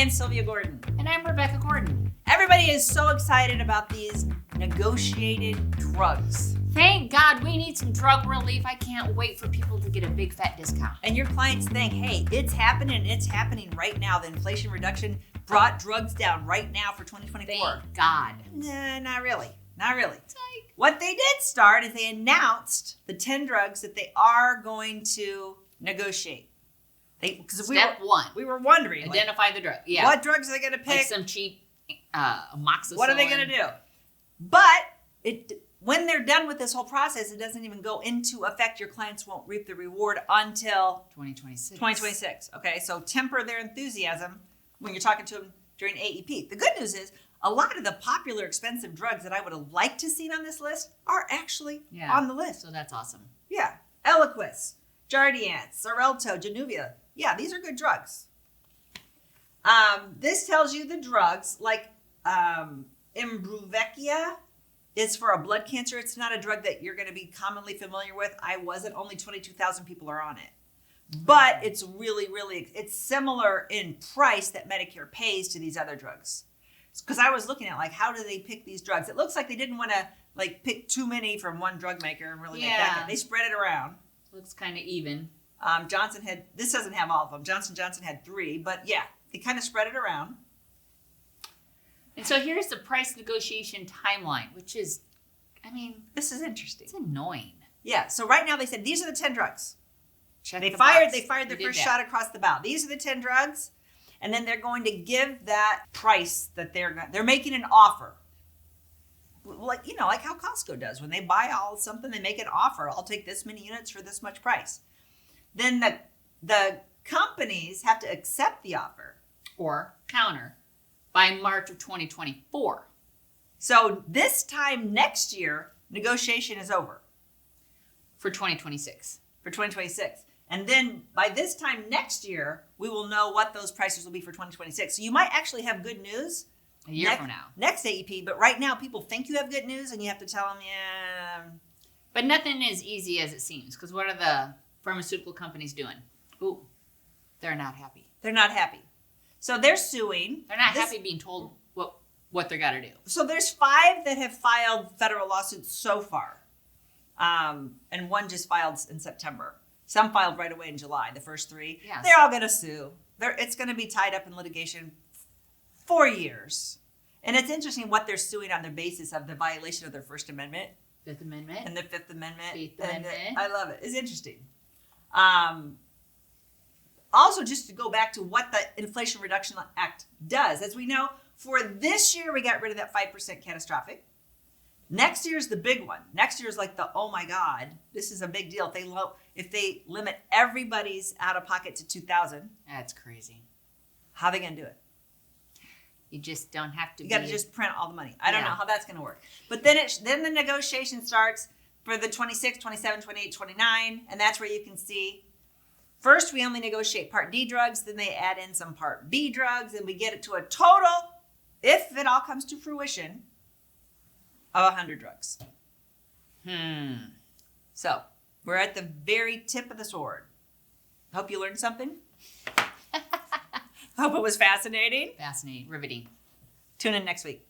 am Sylvia Gordon. And I'm Rebecca Gordon. Everybody is so excited about these negotiated drugs. Thank God we need some drug relief. I can't wait for people to get a big fat discount. And your clients think, hey, it's happening right now. The Inflation Reduction brought drugs down right now for 2024. Thank God. Nah, not really. What they did start is they announced the 10 drugs that they are going to negotiate. Step one. We were wondering. Identify the drug. Yeah. What drugs are they going to pick? Like some cheap amoxicillin. What are they going to do? But when they're done with this whole process, it doesn't even go into effect. Your clients won't reap the reward until 2026. Okay, so temper their enthusiasm when you're talking to them during AEP. The good news is a lot of the popular expensive drugs that I would have liked to seen on this list are actually on the list. So that's awesome. Yeah. Eliquis, Jardiance, Xarelto, Januvia. Yeah, these are good drugs. This tells you the drugs like Imbruvica is for a blood cancer. It's not a drug that you're going to be commonly familiar with. I wasn't. Only 22,000 people are on it. But it's really, it's similar in price that Medicare pays to these other drugs. Because I was looking at how do they pick these drugs? It looks like they didn't want to pick too many from one drug maker and really make that good. They spread it around. Looks kind of even. This doesn't have all of them. Johnson & Johnson had 3, but yeah, they kind of spread it around. And so here's the price negotiation timeline, which is, this is interesting. It's annoying. Yeah, so right now they said, these are the 10 drugs. They fired their first shot across the bow. These are the 10 drugs, and then they're going to give that price that they're making an offer. Like how Costco does. When they buy something, they make an offer. I'll take this many units for this much price. Then the companies have to accept the offer. Or counter by March of 2024. So this time next year, negotiation is over. For 2026. And then by this time next year, we will know what those prices will be for 2026. So you might actually have good news a year from now. Next AEP, but right now people think you have good news and you have to tell them, yeah. But nothing is easy as it seems, because what are the pharmaceutical companies doing? Ooh, they're not happy. So they're suing. They're not happy being told what they got to do. So there's 5 that have filed federal lawsuits so far. And one just filed in September. Some filed right away in July, the first 3. Yes. They're all going to sue. It's going to be tied up in litigation for years. And it's interesting what they're suing on the basis of the violation of their First Amendment. Fifth Amendment. And the Fifth Amendment. Eighth Amendment. I love it. It's interesting. Also, just to go back to what the Inflation Reduction Act does. As we know, for this year, we got rid of that 5% catastrophic. Next year's the big one. Next year's like oh my God, this is a big deal. If they limit everybody's out of pocket to $2,000. That's crazy. How are they going to do it? You just don't have to. You got to just print all the money. I don't know how that's going to work. But then the negotiation starts for the 26, 27, 28, 29, and that's where you can see. First, we only negotiate Part D drugs, then they add in some Part B drugs, and we get it to a total, if it all comes to fruition, of 100 drugs. So, we're at the very tip of the sword. Hope you learned something. Hope it was fascinating. Fascinating. Riveting. Tune in next week.